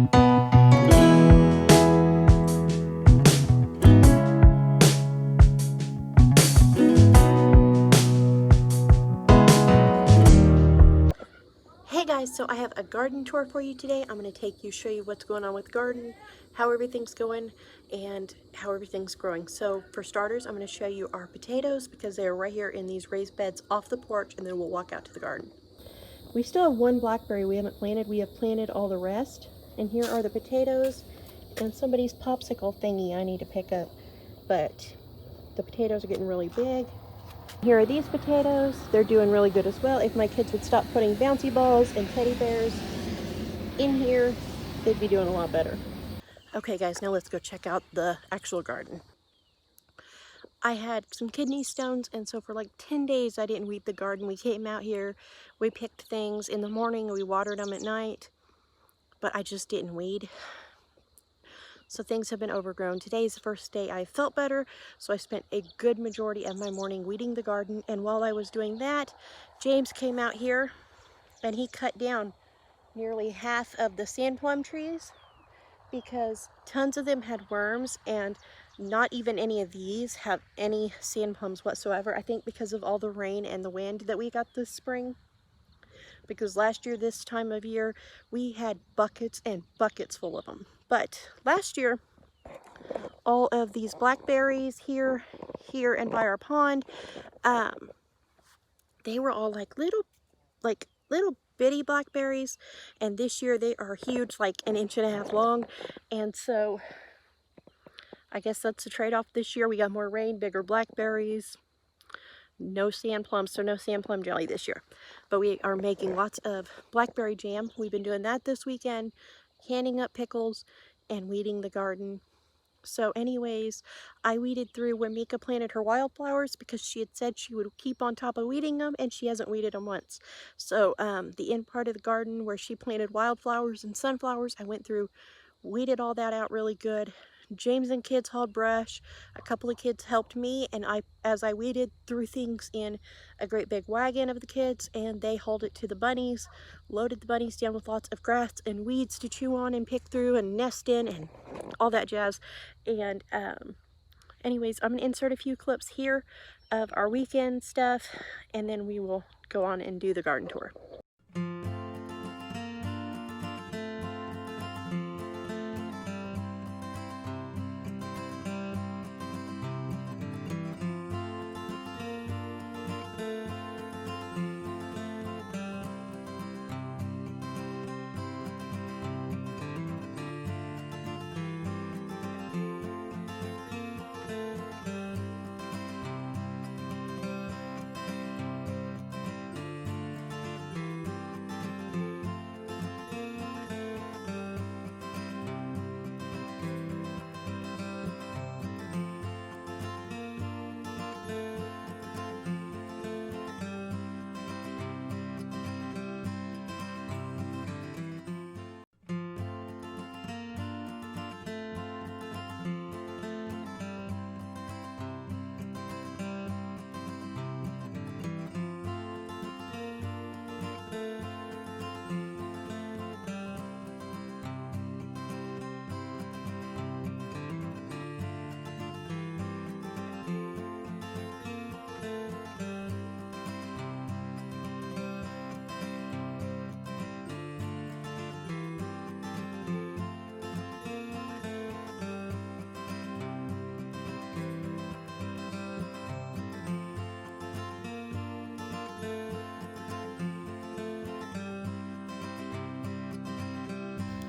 Hey guys, so I have a garden tour for you today. I'm going to show you what's going on with the garden, how everything's going, and how everything's growing. So for starters, I'm going to show you our potatoes because they're right here in these raised beds off the porch, and then we'll walk out to the garden. We still have one blackberry we haven't planted. We have planted all the rest. And here are the potatoes and somebody's popsicle thingy I need to pick up. But the potatoes are getting really big. Here are these potatoes. They're doing really good as well. If my kids would stop putting bouncy balls and teddy bears in here, they'd be doing a lot better. Okay guys, now let's go check out the actual garden. I had some kidney stones, and so for like 10 days I didn't weed the garden. We came out here, we picked things in the morning, we watered them at night, but I just didn't weed. So things have been overgrown. Today's the first day I felt better, so I spent a good majority of my morning weeding the garden, and while I was doing that, James came out here and he cut down nearly half of the sand plum trees because tons of them had worms, and not even any of these have any sand plums whatsoever. I think because of all the rain and the wind that we got this spring. Because last year this time of year we had buckets and buckets full of them. But last year all of these blackberries here and by our pond, they were all like little bitty blackberries, and this year they are huge, like 1.5 inches long. And so I guess that's the trade-off this year. We got more rain, bigger blackberries, no sand plums, so no sand plum jelly this year. But we are making lots of blackberry jam. We've been doing that this weekend, canning up pickles and weeding the garden. So anyways, I weeded through when Mika planted her wildflowers because she had said she would keep on top of weeding them, and she hasn't weeded them once. So the end part of the garden where she planted wildflowers and sunflowers, I went through, weeded all that out really good. James and kids hauled brush, a couple of kids helped me, and as I weeded, threw things in a great big wagon of the kids, and they hauled it to the bunnies, loaded the bunnies down with lots of grass and weeds to chew on and pick through and nest in and all that jazz. And anyways, I'm gonna insert a few clips here of our weekend stuff, and then we will go on and do the garden tour.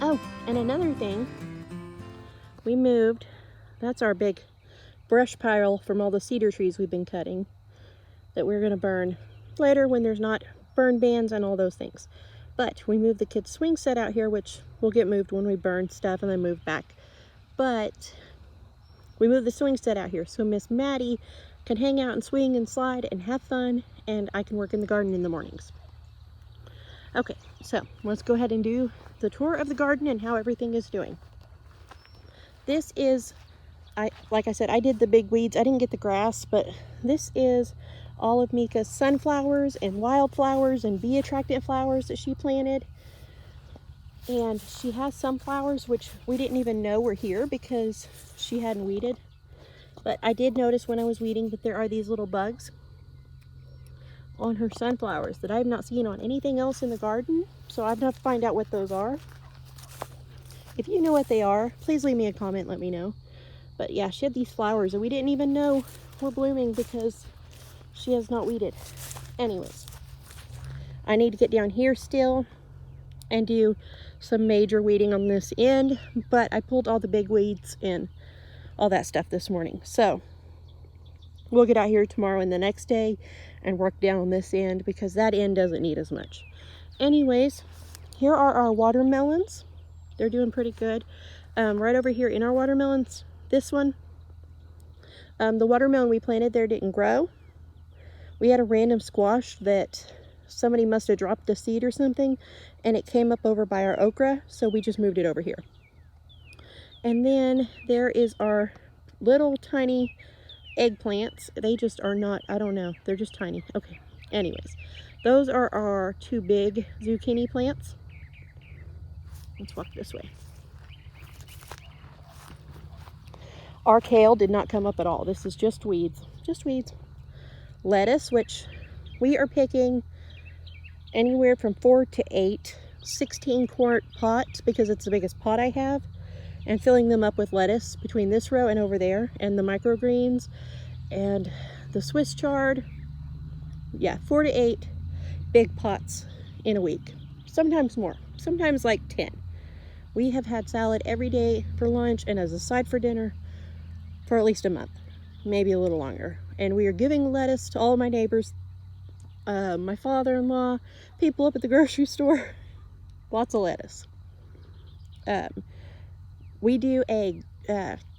Oh, and another thing, we moved, that's our big brush pile from all the cedar trees we've been cutting that we're going to burn later when there's not burn bans and all those things. But we moved the kids' swing set out here, which will get moved when we burn stuff and then move back. But we moved the swing set out here so Miss Maddie can hang out and swing and slide and have fun, and I can work in the garden in the mornings. Okay, so let's go ahead and do the tour of the garden and how everything is doing. This is, like I said, I did the big weeds. I didn't get the grass, but this is all of Mika's sunflowers and wildflowers and bee attractant flowers that she planted. And she has sunflowers, which we didn't even know were here because she hadn't weeded. But I did notice when I was weeding that there are these little bugs on her sunflowers that I have not seen on anything else in the garden. So I've got to find out what those are. If you know what they are, please leave me a comment, let me know. But yeah, she had these flowers and we didn't even know were blooming because she has not weeded. Anyways, I need to get down here still and do some major weeding on this end, but I pulled all the big weeds and all that stuff this morning. So we'll get out here tomorrow and the next day and work down on this end because that end doesn't need as much. Anyways, here are our watermelons. They're doing pretty good. Right over here in our watermelons, this one, the watermelon we planted there didn't grow. We had a random squash that somebody must have dropped a seed or something, and it came up over by our okra, so we just moved it over here. And then there is our little tiny eggplants. They just are not, I don't know, they're just tiny. Okay, anyways, those are our two big zucchini plants. Let's walk this way. Our kale did not come up at all. This is just weeds, just weeds. Lettuce, which we are picking anywhere from 4 to 8 16-quart pots because it's the biggest pot I have, and filling them up with lettuce between this row and over there, and the microgreens and the Swiss chard. Yeah, 4 to 8 big pots in a week, sometimes more, sometimes like 10. We have had salad every day for lunch and as a side for dinner for at least a month, maybe a little longer. And we are giving lettuce to all my neighbors, my father-in-law, people up at the grocery store. Lots of lettuce. We do a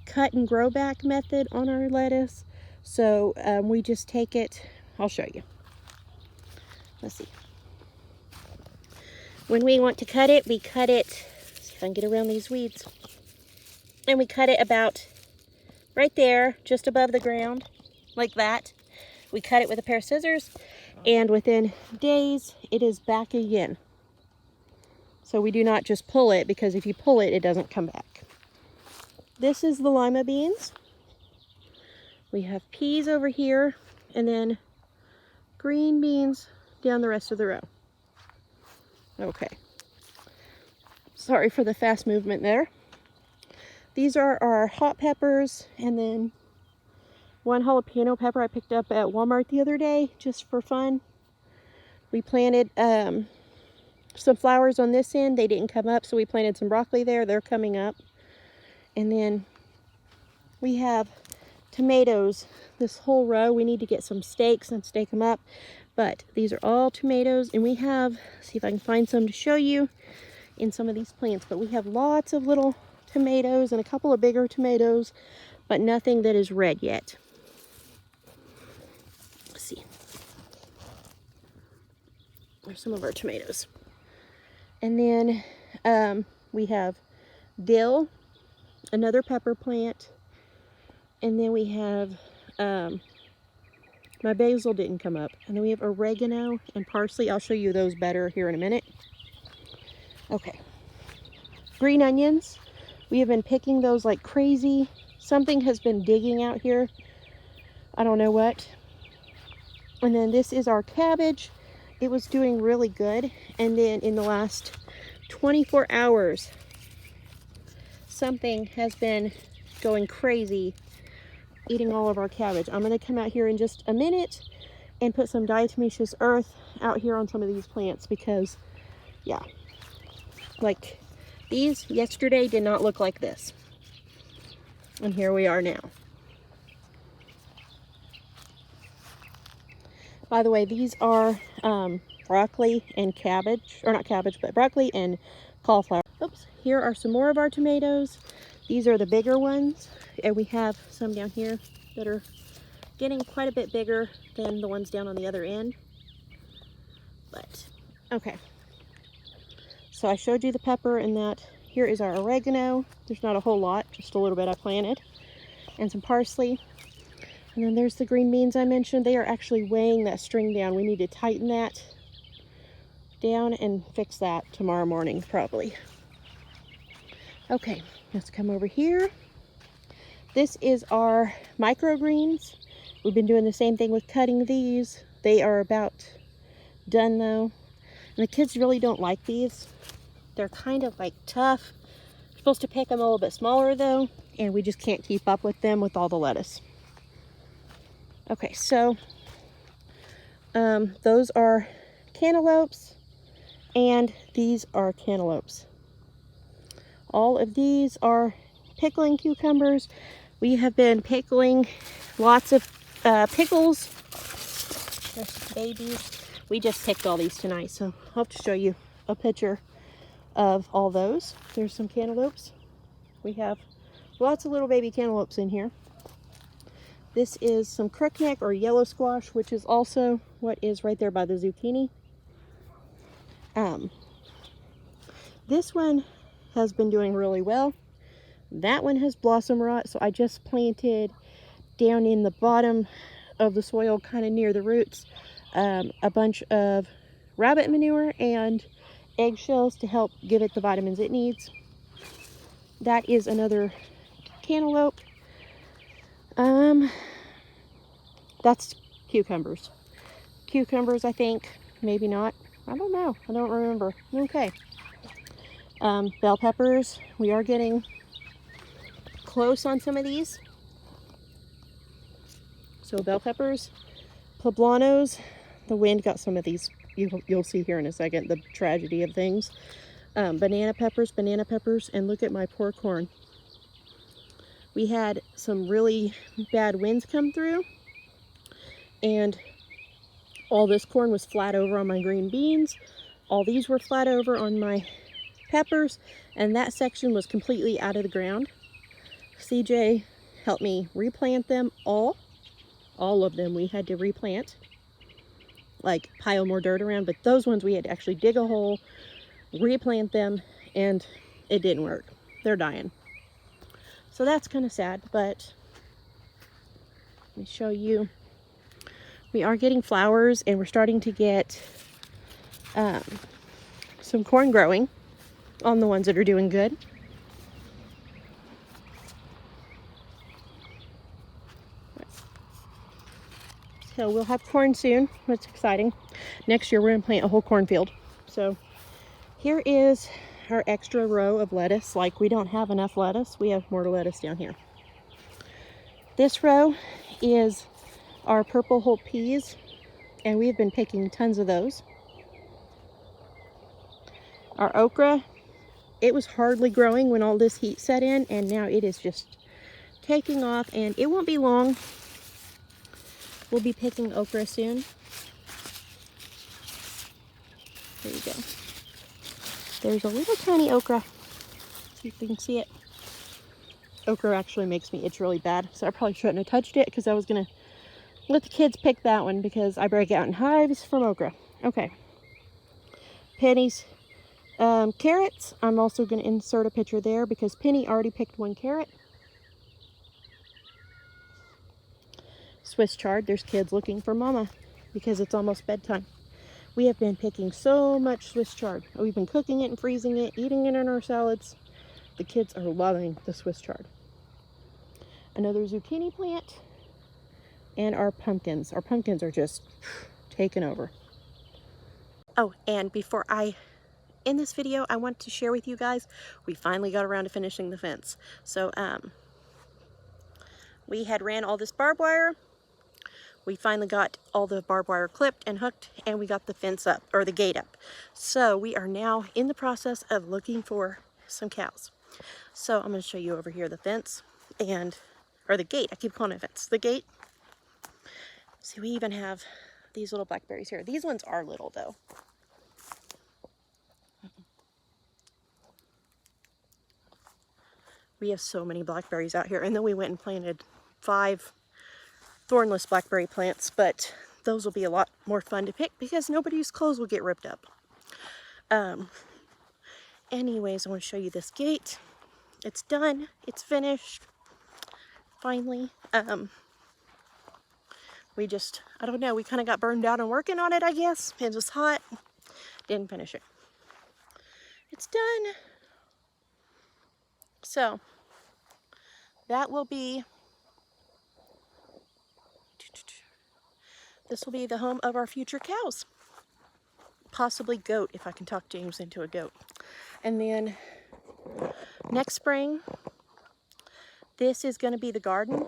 cut and grow back method on our lettuce. So we just take it, I'll show you. Let's see. When we want to cut it, we cut it, see if I can get around these weeds. And we cut it about right there, just above the ground, like that. We cut it with a pair of scissors, and within days, it is back again. So we do not just pull it, because if you pull it, it doesn't come back. This is the lima beans. We have peas over here, and then green beans down the rest of the row. Okay. Sorry for the fast movement there. These are our hot peppers, and then one jalapeno pepper I picked up at Walmart the other day just for fun. We planted some flowers on this end. They didn't come up, so we planted some broccoli there. They're coming up. And then we have tomatoes this whole row. We need to get some stakes and stake them up, but these are all tomatoes, and we have, see if I can find some to show you in some of these plants, but we have lots of little tomatoes and a couple of bigger tomatoes, but nothing that is red yet. Let's see. There's some of our tomatoes. And then we have dill, another pepper plant, and then we have my basil didn't come up, and then we have oregano and parsley. I'll show you those better here in a minute. Okay, green onions, we have been picking those like crazy. Something has been digging out here, I don't know what. And then this is our cabbage. It was doing really good, and then in the last 24 hours something has been going crazy, eating all of our cabbage. I'm going to come out here in just a minute and put some diatomaceous earth out here on some of these plants because, yeah, like these yesterday did not look like this. And here we are now. By the way, these are broccoli and cabbage, or not cabbage, but broccoli and cauliflower. Oops, here are some more of our tomatoes. These are the bigger ones, and we have some down here that are getting quite a bit bigger than the ones down on the other end. But, okay. So I showed you the pepper and that. Here is our oregano. There's not a whole lot, just a little bit I planted. And some parsley. And then there's the green beans I mentioned. They are actually weighing that string down. We need to tighten that down and fix that tomorrow morning, probably. Okay, let's come over here. This is our microgreens. We've been doing the same thing with cutting these. They are about done though. And the kids really don't like these. They're kind of like tough. You're supposed to pick them a little bit smaller though, and we just can't keep up with them with all the lettuce. Okay, so those are cantaloupes, and these are cantaloupes. All of these are pickling cucumbers. We have been pickling lots of pickles. There's some babies. We just picked all these tonight, so I'll have to show you a picture of all those. There's some cantaloupes. We have lots of little baby cantaloupes in here. This is some crookneck or yellow squash, which is also what is right there by the zucchini. This one has been doing really well. That one has blossom rot, so I just planted down in the bottom of the soil, kind of near the roots, a bunch of rabbit manure and eggshells to help give it the vitamins it needs. That is another cantaloupe. That's cucumbers. Cucumbers, I think. Maybe not. I don't know. I don't remember. Okay. Bell peppers. We are getting close on some of these. So bell peppers. Poblanos. The wind got some of these. You'll see here in a second the tragedy of things. Banana peppers, and look at my poor corn. We had some really bad winds come through, and all this corn was flat over on my green beans. All these were flat over on my peppers, and that section was completely out of the ground. CJ helped me replant them all of them. We had to replant, like pile more dirt around, but those ones we had to actually dig a hole, replant them, and it didn't work. They're dying. So that's kind of sad, but let me show you. We are getting flowers, and we're starting to get some corn growing on the ones that are doing good. So we'll have corn soon. That's exciting. Next year we're going to plant a whole cornfield. So here is our extra row of lettuce. Like, we don't have enough lettuce. We have more lettuce down here. This row is our purple whole peas, and we've been picking tons of those. Our okra, it was hardly growing when all this heat set in, and now it is just taking off, and it won't be long. We'll be picking okra soon. There you go. There's a little tiny okra. See if you can see it. Okra actually makes me itch really bad, so I probably shouldn't have touched it, because I was going to let the kids pick that one, because I break out in hives from okra. Okay. Penny's carrots. I'm also going to insert a picture there, because Penny already picked one carrot. Swiss chard. There's kids looking for mama, because it's almost bedtime. We have been picking so much Swiss chard. We've been cooking it and freezing it, eating it in our salads. The kids are loving the Swiss chard. Another zucchini plant, and our pumpkins. Our pumpkins are just taking over. Oh, and before I end this video, I want to share with you guys, we finally got around to finishing the fence. So we had ran all this barbed wire. We finally got all the barbed wire clipped and hooked, and we got the fence up, or the gate up. So we are now in the process of looking for some cows. So I'm going to show you over here the fence, or the gate. I keep calling it fence. The gate. See, we even have these little blackberries here. These ones are little though. We have so many blackberries out here, and then we went and planted 5 thornless blackberry plants, but those will be a lot more fun to pick because nobody's clothes will get ripped up. Anyways, I want to show you this gate. It's done. It's finished. Finally. We just, I don't know, we kind of got burned out on working on it, I guess. It was hot. Didn't finish it. It's done. So that will be, this will be the home of our future cows. Possibly goat, if I can talk James into a goat. And then next spring, this is going to be the garden.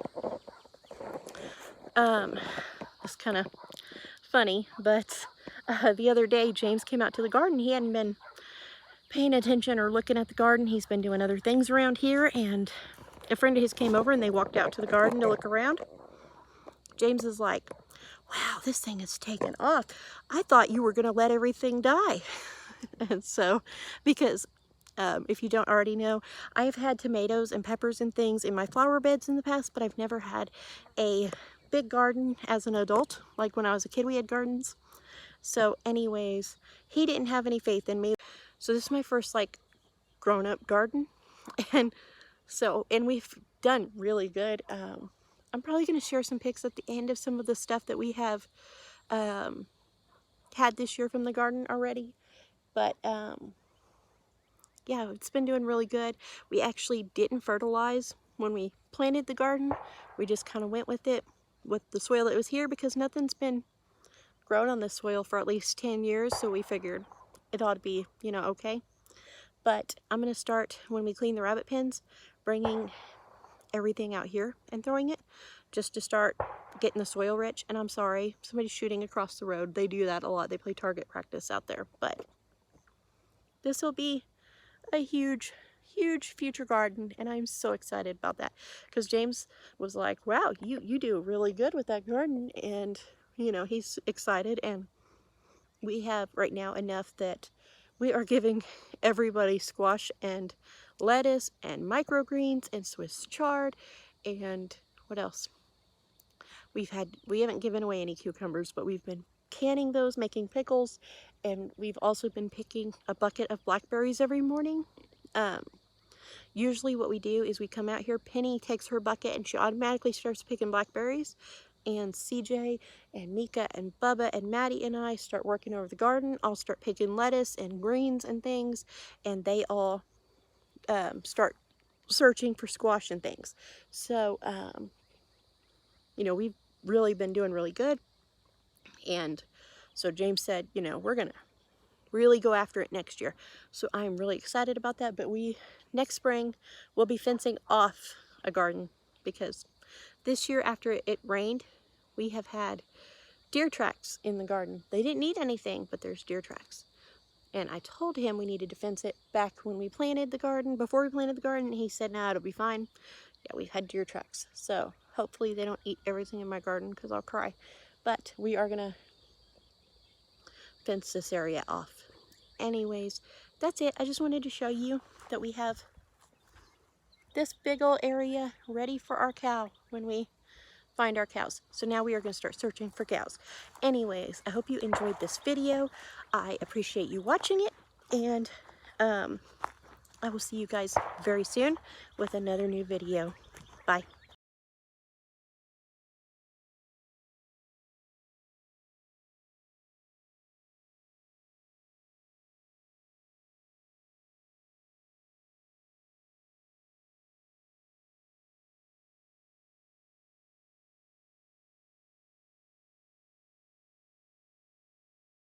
It's kind of funny, but the other day James came out to the garden. He hadn't been paying attention or looking at the garden. He's been doing other things around here, and a friend of his came over and they walked out to the garden to look around. James is like, wow, this thing has taken off. I thought you were going to let everything die. And so, because if you don't already know, I've had tomatoes and peppers and things in my flower beds in the past, but I've never had a big garden as an adult. Like when I was a kid, we had gardens. So anyways, he didn't have any faith in me. So this is my first like grown-up garden. And so, and we've done really good. I'm probably going to share some pics at the end of some of the stuff that we have had this year from the garden already. But yeah, it's been doing really good. We actually didn't fertilize when we planted the garden. We just kind of went with it, with the soil that was here, because nothing's been grown on this soil for at least 10 years. So we figured it ought to be, you know, okay. But I'm going to start, when we clean the rabbit pens, bringing everything out here and throwing it, just to start getting the soil rich. And I'm sorry, somebody's shooting across the road. They do that a lot. They play target practice out there. But this will be a huge future garden, and I'm so excited about that, because James was like, wow, you do really good with that garden. And you know, he's excited, and we have right now enough that we are giving everybody squash and lettuce and microgreens and Swiss chard, and what else? We haven't given away any cucumbers, but we've been canning those, making pickles, and we've also been picking a bucket of blackberries every morning. Usually what we do is we come out here, Penny takes her bucket and she automatically starts picking blackberries, and CJ and Mika and Bubba and Maddie and I start working over the garden. I'll start picking lettuce and greens and things, and they all start searching for squash and things. So you know, we've really been doing really good. And so James said, you know, we're gonna really go after it next year. So I'm really excited about that. But next spring, we'll be fencing off a garden, because this year after it rained, we have had deer tracks in the garden. They didn't need anything, but there's deer tracks. And I told him we needed to fence it back when we planted the garden, before we planted the garden, and he said, no, it'll be fine. Yeah, we've had deer tracks. So hopefully they don't eat everything in my garden, because I'll cry. But we are gonna fence this area off. Anyways, that's it. I just wanted to show you that we have this big old area ready for our cow when we find our cows. So now we are going to start searching for cows. Anyways, I hope you enjoyed this video. I appreciate you watching it, and I will see you guys very soon with another new video. Bye.